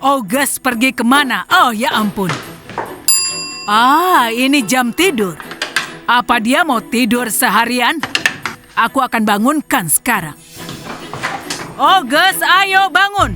August pergi kemana? Oh, ya ampun. Ini jam tidur. Apa dia mau tidur seharian? Aku akan bangunkan sekarang. August, ayo bangun.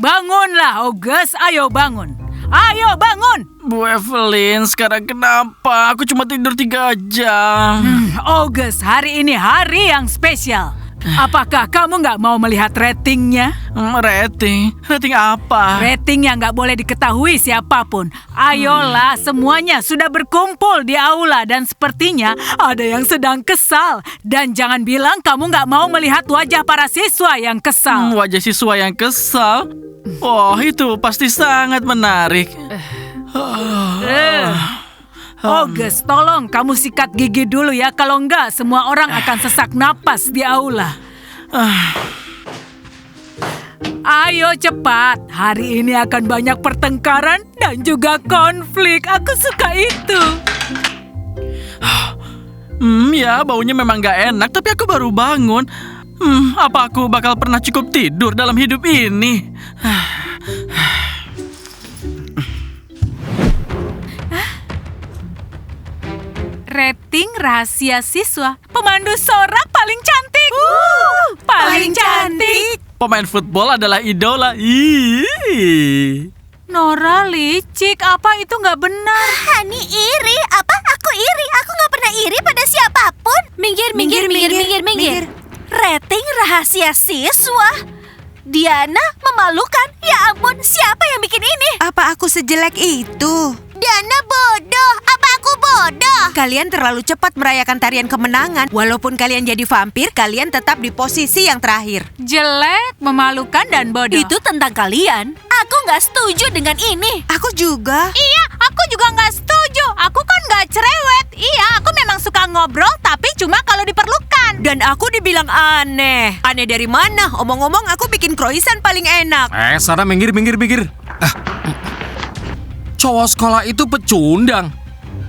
Bangunlah, August. Ayo bangun. Ayo bangun. Bu Evelyn, sekarang kenapa? Aku cuma tidur 3 jam. August, hari ini hari yang spesial. Apakah kamu nggak mau melihat ratingnya? Rating? Rating apa? Rating yang nggak boleh diketahui siapapun. Ayolah, semuanya sudah berkumpul di aula dan sepertinya ada yang sedang kesal. Dan jangan bilang kamu nggak mau melihat wajah para siswa yang kesal. Wajah siswa yang kesal? Oh, itu pasti sangat menarik. August, tolong kamu sikat gigi dulu ya. Kalau enggak, semua orang akan sesak napas di aula. Ayo cepat. Hari ini akan banyak pertengkaran dan juga konflik. Aku suka itu. Ya, baunya memang gak enak, tapi aku baru bangun. Apa aku bakal pernah cukup tidur dalam hidup ini? Rating rahasia siswa. Pemandu sorak paling cantik. Paling cantik. Pemain football adalah idola. Nora licik, apa itu nggak benar? Hani iri? Apa? Aku iri? Aku nggak pernah iri pada siapapun. Minggir. Rating rahasia siswa. Diana memalukan. Ya ampun, siapa yang bikin ini? Apa aku sejelek itu? Diana bodoh. Apa aku bodoh? Kalian terlalu cepat merayakan tarian kemenangan. Walaupun kalian jadi vampir, kalian tetap di posisi yang terakhir. Jelek, memalukan, dan bodoh. Itu tentang kalian. Aku nggak setuju dengan ini. Aku juga. Iya, aku juga nggak setuju. Aku kan nggak cerewet. Iya, aku memang suka ngobrol, tapi cuma kalau diperlukan. Dan aku dibilang aneh. Aneh dari mana? Omong-omong aku bikin croissant paling enak. Sana minggir. Cowok sekolah itu pecundang.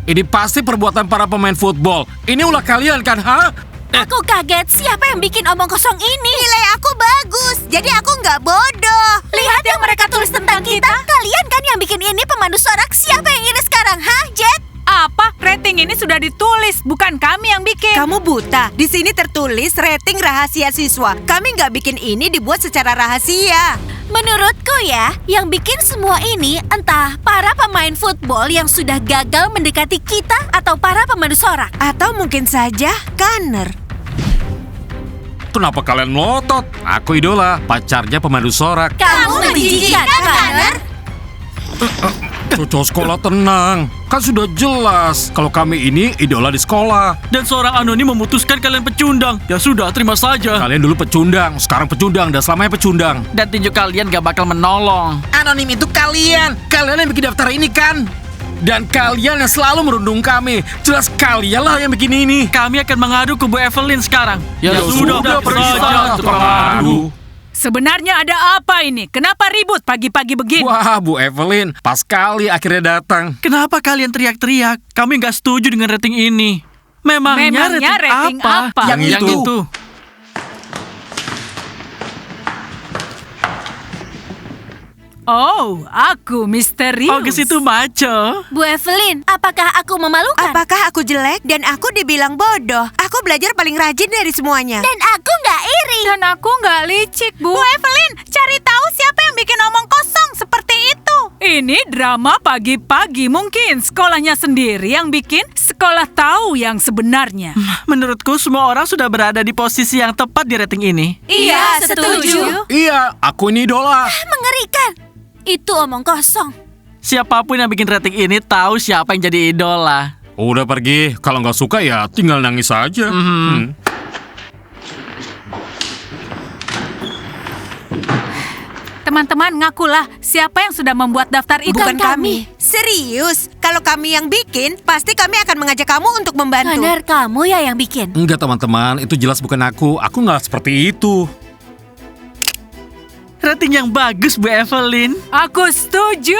Ini pasti perbuatan para pemain football. Ini ulah kalian kan, ha? Aku kaget. Siapa yang bikin omong kosong ini? Nilai aku bagus, jadi aku nggak bodoh. Lihat yang mereka tulis tentang kita. Kalian kan yang bikin ini, pemandu sorak. Siapa yang iri sekarang, ha, Jet? Apa? Rating ini sudah ditulis, bukan kami yang bikin. Kamu buta. Di sini tertulis rating rahasia siswa. Kami nggak bikin ini dibuat secara rahasia. Menurutku ya, yang bikin semua ini entah para pemain football yang sudah gagal mendekati kita atau para pemandu sorak. Atau mungkin saja Connor. Kenapa kalian melotot? Aku idola, pacarnya pemandu sorak. Kamu menjijikan, Connor. Cowok sekolah tenang. Kan sudah jelas kalau kami ini idola di sekolah. Dan seorang anonim memutuskan kalian pecundang. Ya sudah, terima saja. Kalian dulu pecundang, sekarang pecundang, dan selamanya pecundang. Dan tinju kalian gak bakal menolong. Anonim itu kalian. Kalian yang bikin daftar ini kan? Dan kalian yang selalu merundung kami. Jelas kalian lah yang bikin ini. Kami akan mengadu ke Bu Evelyn sekarang. Ya sudah, pergi saja, tukang adu. Sebenarnya ada apa ini? Kenapa ribut pagi-pagi begini? Wah, Bu Evelyn, pas kali akhirnya datang. Kenapa kalian teriak-teriak? Kami nggak setuju dengan rating ini. Memangnya rating apa? Yang itu. Oh, aku misterius. August itu maco. Bu Evelyn, apakah aku memalukan? Apakah aku jelek dan aku dibilang bodoh? Aku belajar paling rajin dari semuanya. Dan aku nggak iri. Dan aku nggak licik, Bu. Bu Evelyn, cari tahu siapa yang bikin omong kosong seperti itu. Ini drama pagi-pagi. Mungkin sekolahnya sendiri yang bikin. Sekolah tahu yang sebenarnya. Menurutku semua orang sudah berada di posisi yang tepat di rating ini. Iya, setuju. Iya, aku ini idola. Mengerikan. Itu omong kosong. Siapapun yang bikin rating ini tahu siapa yang jadi idola. Udah pergi, kalau nggak suka ya tinggal nangis aja. Teman-teman, ngakulah siapa yang sudah membuat daftar itu. Bukan kami. Serius, kalau kami yang bikin, pasti kami akan mengajak kamu untuk membantu. Benar, kamu ya yang bikin. Enggak teman-teman, itu jelas bukan aku. Aku nggak seperti itu. Rating yang bagus, Bu Evelyn. Aku setuju.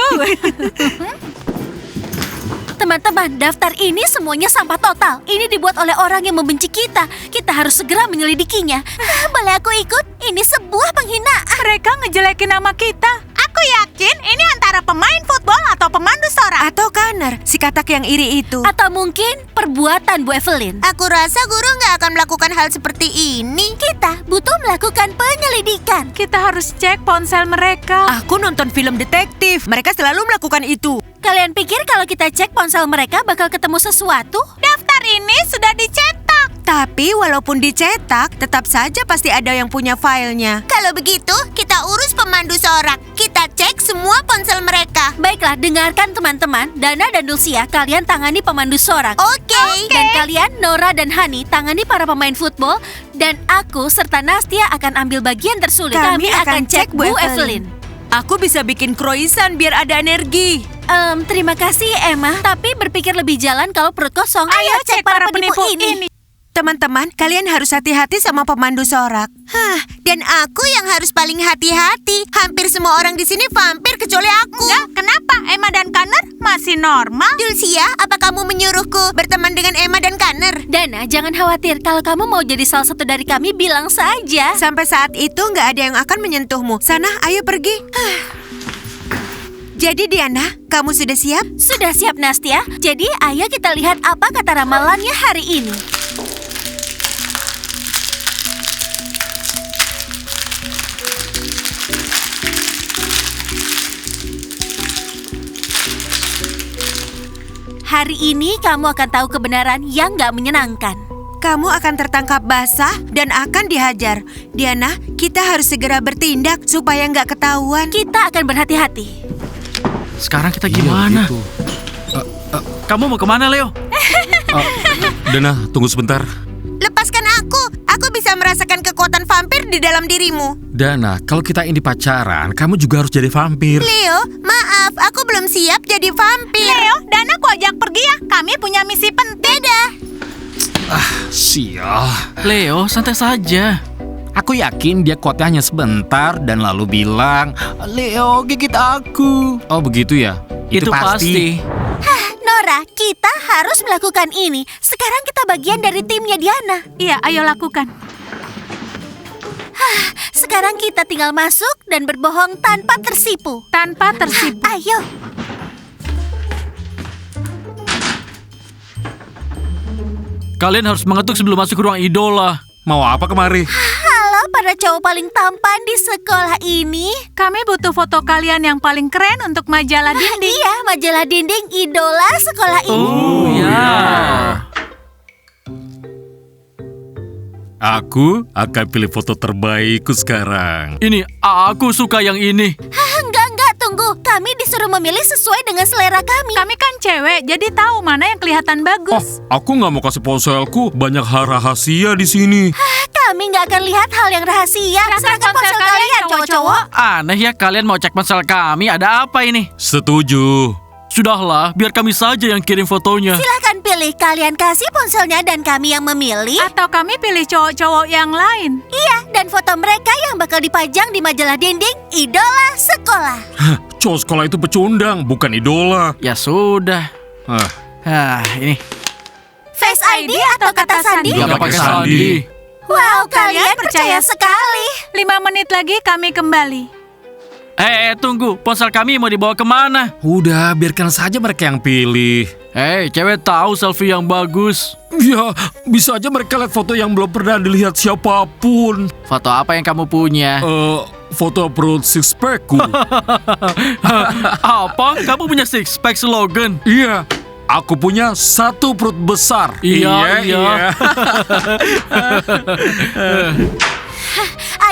Teman-teman, daftar ini semuanya sampah total. Ini dibuat oleh orang yang membenci kita. Kita harus segera menyelidikinya. Boleh aku ikut? Ini sebuah penghinaan. Mereka ngejelekin nama kita. Aku yakin ini antara pemain football atau pemandu sorak. Atau Connor, si katak yang iri itu. Atau mungkin perbuatan Bu Evelyn. Aku rasa guru nggak akan melakukan hal seperti ini. Kita butuh melakukan penyelidikan. Kita harus cek ponsel mereka. Aku nonton film detektif. Mereka selalu melakukan itu. Kalian pikir kalau kita cek ponsel mereka bakal ketemu sesuatu? Daftar ini sudah dicetak. Tapi walaupun dicetak, tetap saja pasti ada yang punya filenya. Kalau begitu, kita urus pemandu sorak. Kita cek semua ponsel mereka. Baiklah, dengarkan teman-teman. Dana dan Dulcia, kalian tangani pemandu sorak. Oke. Dan kalian, Nora dan Hani, tangani para pemain football. Dan aku serta Nastia akan ambil bagian tersulit. Kami akan cek Bu Bu Evelyn. Aku bisa bikin croissant biar ada energi. Terima kasih Emma. Tapi berpikir lebih jalan kalau perut kosong. Ayo cek para penipu ini. Teman-teman, kalian harus hati-hati sama pemandu sorak. Dan aku yang harus paling hati-hati. Hampir semua orang di sini vampir kecuali aku. Kenapa? Emma dan Connor masih normal? Dulcia, apa kamu menyuruhku berteman dengan Emma dan Connor? Dana, jangan khawatir. Kalau kamu mau jadi salah satu dari kami, bilang saja. Sampai saat itu nggak ada yang akan menyentuhmu. Sana, ayo pergi. Jadi Diana, kamu sudah siap? Sudah siap Nastia. Jadi ayo kita lihat apa kata ramalannya hari ini. Hari ini kamu akan tahu kebenaran yang gak menyenangkan. Kamu akan tertangkap basah dan akan dihajar. Diana, kita harus segera bertindak supaya nggak ketahuan. Kita akan berhati-hati. Sekarang kita gimana? Gitu. Kamu mau kemana, Leo? Dana, tunggu sebentar. Lepaskan aku. Aku bisa merasakan kekuatan vampir di dalam dirimu. Dana, kalau kita ini pacaran, kamu juga harus jadi vampir. Leo, maaf, aku belum siap jadi vampir. Leo, dan aku ajak pergi ya. Kami punya misi penting. Sial. Leo, santai saja. Aku yakin dia kuatnya hanya sebentar dan lalu bilang, Leo, gigit aku. Oh, begitu ya? Itu pasti. Nora, kita harus melakukan ini. Sekarang kita bagian dari timnya Diana. Iya, ayo lakukan. Sekarang kita tinggal masuk dan berbohong tanpa tersipu. Tanpa tersipu. Ayo. Kalian harus mengetuk sebelum masuk ke ruang idola. Mau apa kemari? Halo para cowok paling tampan di sekolah ini. Kami butuh foto kalian yang paling keren untuk majalah dinding. Iya, majalah dinding idola sekolah ini. Oh, ya. Aku akan pilih foto terbaikku sekarang. Ini, aku suka yang ini. Enggak, tunggu. Kami disuruh memilih sesuai dengan selera kami. Kami kan cewek, jadi tahu mana yang kelihatan bagus. Aku nggak mau kasih ponselku. Banyak hal rahasia di sini. Kami nggak akan lihat hal yang rahasia. Serahkan ponsel kalian, cowok-cowok. Aneh ya, kalian mau cek ponsel kami. Ada apa ini? Setuju. Sudahlah, biar kami saja yang kirim fotonya. Silahkan pilih. Kalian kasih ponselnya dan kami yang memilih. Atau kami pilih cowok-cowok yang lain. Iya, dan foto mereka yang bakal dipajang di majalah dinding idola sekolah. Cowok sekolah itu pecundang, bukan idola. Ya sudah. Ini. Face ID atau kata sandi? Nggak pakai sandi. Wow, kalian percaya sekali. 5 menit lagi kami kembali. Tunggu. Ponsel kami mau dibawa kemana? Udah, biarkan saja mereka yang pilih. Cewek tahu selfie yang bagus. Ya, bisa aja mereka lihat foto yang belum pernah dilihat siapapun. Foto apa yang kamu punya? Foto perut six packku. Apa? Kamu punya six pack slogan? Iya, aku punya satu perut besar. Iya.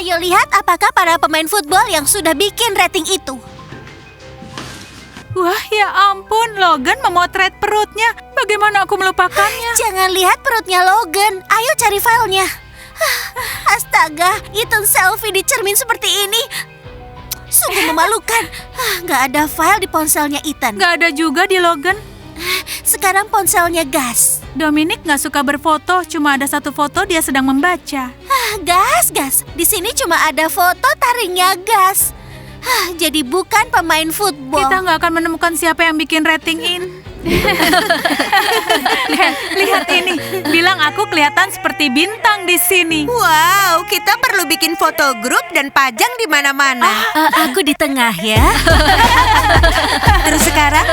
Ayo lihat apakah para pemain football yang sudah bikin rating itu. Wah, ya ampun, Logan memotret perutnya. Bagaimana aku melupakannya? Jangan lihat perutnya Logan. Ayo cari filenya. Astaga, Ethan selfie di cermin seperti ini. Sungguh memalukan. Nggak ada file di ponselnya Ethan. Nggak ada juga di Logan. Sekarang ponselnya Gus. Dominic nggak suka berfoto, cuma ada satu foto dia sedang membaca. Gus. Di sini cuma ada foto taringnya Gus. Jadi bukan pemain football. Kita nggak akan menemukan siapa yang bikin rating ini. Lihat ini, bilang aku kelihatan seperti bintang di sini. Wow, kita perlu bikin foto grup dan pajang di mana-mana. Aku di tengah ya. Terus sekarang,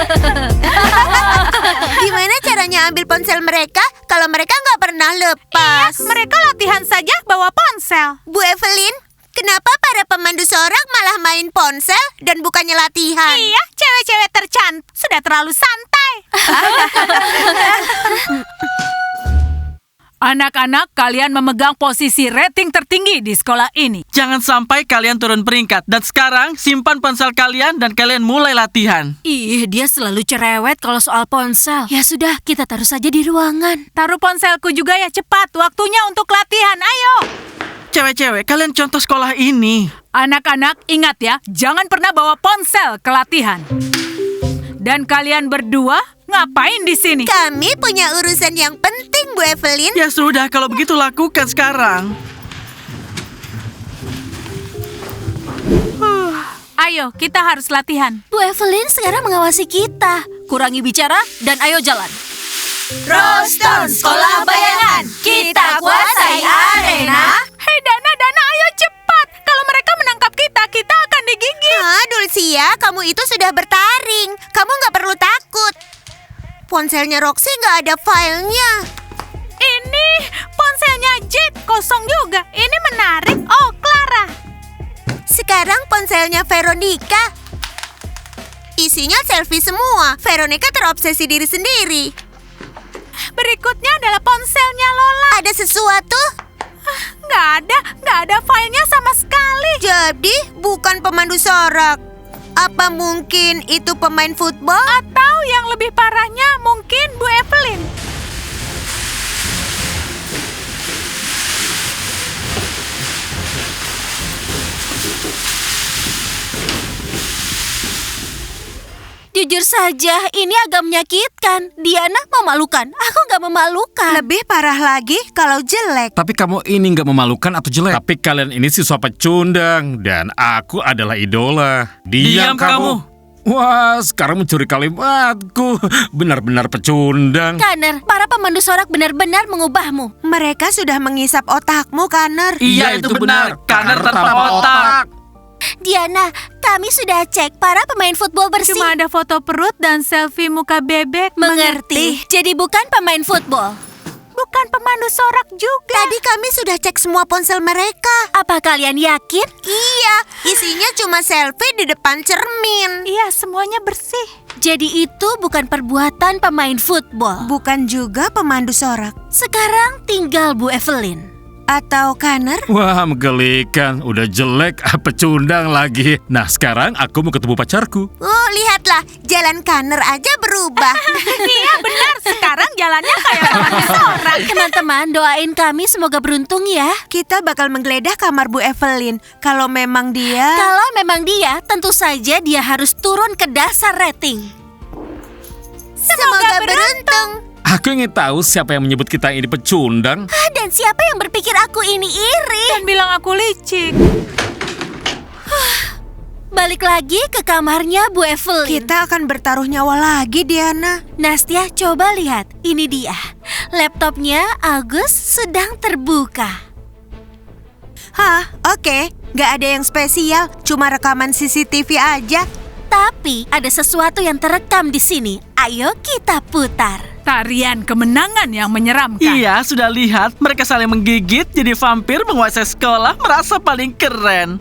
gimana caranya ambil ponsel mereka kalau mereka nggak pernah lepas? Mereka latihan saja bawa ponsel. Bu Evelyn, kenapa para pemandu sorak malah main ponsel dan bukannya latihan? Iya, cewek-cewek tercantik sudah terlalu santai. Anak-anak, kalian memegang posisi rating tertinggi di sekolah ini. Jangan sampai kalian turun peringkat. Dan sekarang, simpan ponsel kalian dan kalian mulai latihan. Ih, dia selalu cerewet kalau soal ponsel. Ya sudah, kita taruh saja di ruangan. Taruh ponselku juga ya, cepat. Waktunya untuk latihan, ayo. Cewek-cewek, kalian contoh sekolah ini. Anak-anak, ingat ya, jangan pernah bawa ponsel ke latihan. Dan kalian berdua, ngapain di sini? Kami punya urusan yang penting, Bu Evelyn. Ya sudah, kalau begitu lakukan sekarang. Ayo, kita harus latihan. Bu Evelyn sekarang mengawasi kita. Kurangi bicara dan ayo jalan. Roston Sekolah Bayangan, kita kuasai arena. Hei Dana, ayo cepat. Kalau mereka menangkap kita, kita akan digigit. Dulcia, kamu itu sudah bertaring. Kamu nggak perlu takut. Ponselnya Roxy nggak ada filenya. Ini ponselnya Jack, kosong juga. Ini menarik. Oh, Clara. Sekarang ponselnya Veronica. Isinya selfie semua. Veronica terobsesi diri sendiri. Berikutnya adalah ponselnya Lola. Ada sesuatu? Nggak ada filenya sama sekali. Jadi bukan pemandu sorak. Apa mungkin itu pemain football? Atau yang lebih parahnya mungkin Bu Evelyn. Jujur saja, ini agak menyakitkan. Diana memalukan, aku nggak memalukan. Lebih parah lagi kalau jelek. Tapi kamu ini nggak memalukan atau jelek. Tapi kalian ini siswa pecundang dan aku adalah idola. Diam kamu. Wah, sekarang mencuri kalimatku. Benar-benar pecundang. Connor, para pemandu sorak benar-benar mengubahmu. Mereka sudah mengisap otakmu, Connor. Iya, itu benar. Karena tanpa otak. Diana, kami sudah cek para pemain football bersih. Cuma ada foto perut dan selfie muka bebek. Mengerti. Jadi bukan pemain football. Bukan pemandu sorak juga. Tadi kami sudah cek semua ponsel mereka. Apa kalian yakin? Iya, isinya cuma selfie di depan cermin. Iya, semuanya bersih. Jadi itu bukan perbuatan pemain football. Bukan juga pemandu sorak. Sekarang tinggal Bu Evelyn. Atau Connor? Wah, menggelikan. Udah jelek, pecundang lagi. Nah, sekarang aku mau ketemu pacarku. Oh, lihatlah. Jalan Connor aja berubah. Iya, benar. Sekarang jalannya kayak pemandu sorak. Teman-teman, doain kami semoga beruntung ya. Kita bakal menggeledah kamar Bu Evelyn. Kalau memang dia... Kalau memang dia, tentu saja dia harus turun ke dasar rating. Semoga beruntung. Aku ingin tahu siapa yang menyebut kita ini pecundang. Dan siapa yang berpikir aku ini iri? Dan bilang aku licik. Balik lagi ke kamarnya Bu Evelyn. Kita akan bertaruh nyawa lagi, Diana. Nastia, coba lihat. Ini dia. Laptopnya Agus sedang terbuka. Hah, oke. Nggak ada yang spesial. Cuma rekaman CCTV aja. Tapi ada sesuatu yang terekam di sini. Ayo kita putar. Tarian kemenangan yang menyeramkan. Iya, sudah lihat. Mereka saling menggigit, jadi vampir menguasai sekolah, merasa paling keren.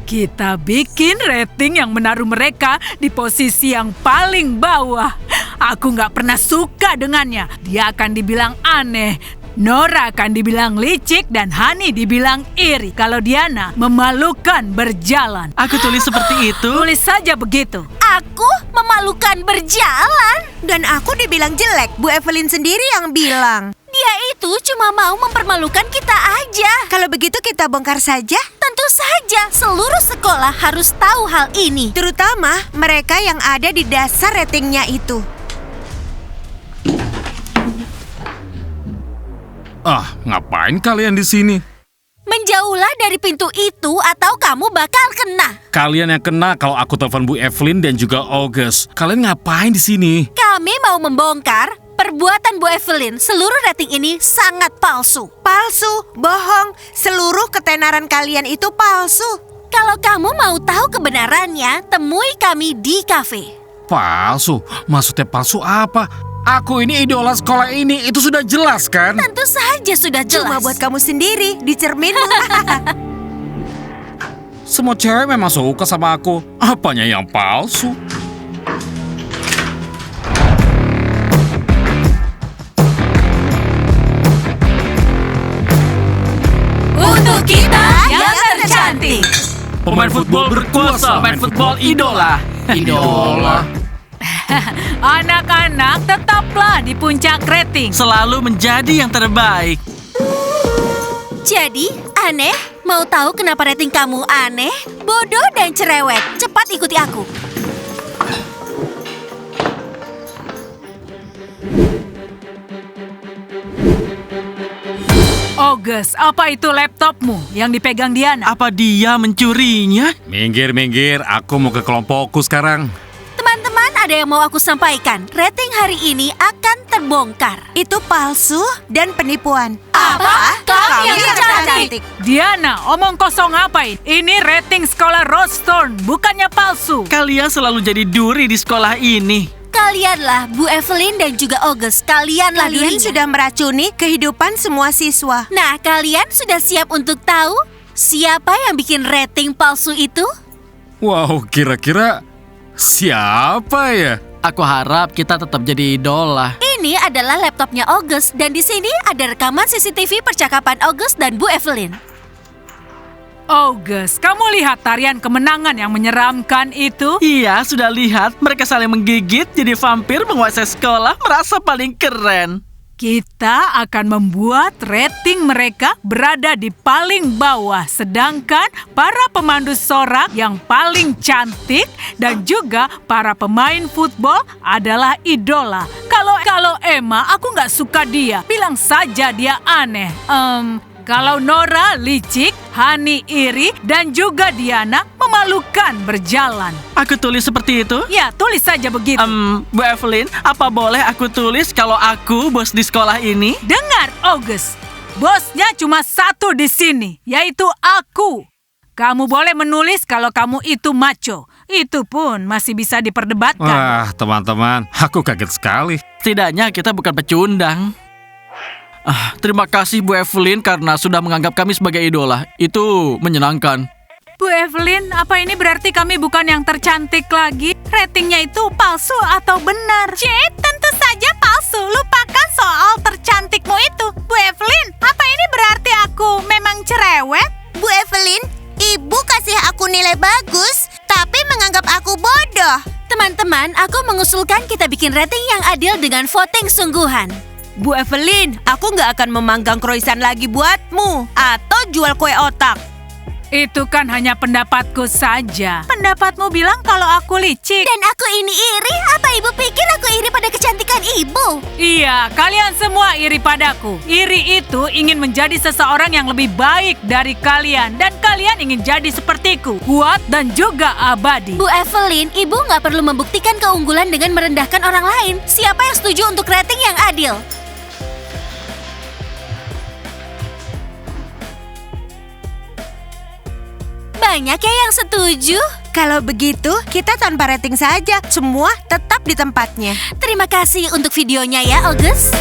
Kita bikin rating yang menaruh mereka di posisi yang paling bawah. Aku nggak pernah suka dengannya. Dia akan dibilang aneh. Nora akan dibilang licik dan Hani dibilang iri. Kalau Diana memalukan berjalan. Aku tulis seperti itu. Tulis saja begitu. Aku memalukan berjalan. Dan aku dibilang jelek. Bu Evelyn sendiri yang bilang. Dia itu cuma mau mempermalukan kita aja. Kalau begitu kita bongkar saja. Tentu saja, seluruh sekolah harus tahu hal ini. Terutama mereka yang ada di dasar ratingnya itu. Ah, ngapain kalian di sini? Menjauhlah dari pintu itu atau kamu bakal kena. Kalian yang kena kalau aku telepon Bu Evelyn dan juga August. Kalian ngapain di sini? Kami mau membongkar perbuatan Bu Evelyn. Seluruh rating ini sangat palsu. Palsu, bohong. Seluruh ketenaran kalian itu palsu. Kalau kamu mau tahu kebenarannya, temui kami di kafe. Palsu? Maksudnya palsu apa? Aku ini idola sekolah ini, itu sudah jelas kan? Tentu saja sudah jelas. Cuma buat kamu sendiri, di cerminmu. Semua cewek memang suka sama aku. Apanya yang palsu? Untuk kita yang tercantik. Pemain football berkuasa, pemain football idola. Idola. Anak-anak tetaplah di puncak rating. Selalu menjadi yang terbaik. Jadi, aneh? Mau tahu kenapa rating kamu aneh, bodoh, dan cerewet? Cepat ikuti aku. August, apa itu laptopmu yang dipegang Diana? Apa dia mencurinya? Minggir, aku mau ke kelompokku sekarang. Teman-teman, ada yang mau aku sampaikan. Rating hari ini akan terbongkar. Itu palsu dan penipuan. Apa? Kami yang cantik. Diana, omong kosong apa ini? Ini rating sekolah Rosthorn, bukannya palsu. Kalian selalu jadi duri di sekolah ini. Kalianlah Bu Evelyn dan juga August. Kalianlah Kalian durinya. sudah meracuni kehidupan semua siswa. Nah, kalian sudah siap untuk tahu siapa yang bikin rating palsu itu? Wow, kira-kira siapa ya? Aku harap kita tetap jadi idola. Ini adalah laptopnya August dan di sini ada rekaman CCTV percakapan August dan Bu Evelyn. August, kamu lihat tarian kemenangan yang menyeramkan itu? Iya, sudah lihat. Mereka saling menggigit, jadi vampir menguasai sekolah, merasa paling keren. Kita akan membuat rating mereka berada di paling bawah, sedangkan para pemandu sorak yang paling cantik dan juga para pemain football adalah idola. Kalau Emma, aku nggak suka dia. Bilang saja dia aneh. Kalau Nora licik, Hani iri, dan juga Diana memalukan berjalan. Aku tulis seperti itu? Ya, tulis saja begitu. Bu Evelyn, apa boleh aku tulis kalau aku bos di sekolah ini? Dengar, August. Bosnya cuma satu di sini, yaitu aku. Kamu boleh menulis kalau kamu itu macho. Itu pun masih bisa diperdebatkan. Wah, teman-teman, aku kaget sekali. Setidaknya kita bukan pecundang. Terima kasih Bu Evelyn karena sudah menganggap kami sebagai idola. Itu menyenangkan. Bu Evelyn, apa ini berarti kami bukan yang tercantik lagi? Ratingnya itu palsu atau benar? Tentu saja palsu. Lupakan soal tercantikmu itu. Bu Evelyn, apa ini berarti aku memang cerewet? Bu Evelyn, ibu kasih aku nilai bagus, tapi menganggap aku bodoh. Teman-teman, aku mengusulkan kita bikin rating yang adil dengan voting sungguhan. Bu Evelyn, aku nggak akan memanggang croissant lagi buatmu atau jual kue otak. Itu kan hanya pendapatku saja. Pendapatmu bilang kalau aku licik. Dan aku ini iri? Apa ibu pikir aku iri pada kecantikan ibu? Iya, kalian semua iri padaku. Iri itu ingin menjadi seseorang yang lebih baik dari kalian. Dan kalian ingin jadi sepertiku, kuat dan juga abadi. Bu Evelyn, ibu nggak perlu membuktikan keunggulan dengan merendahkan orang lain. Siapa yang setuju untuk rating yang adil? Banyak ya yang setuju. Kalau begitu, kita tanpa rating saja. Semua tetap di tempatnya. Terima kasih untuk videonya ya, August.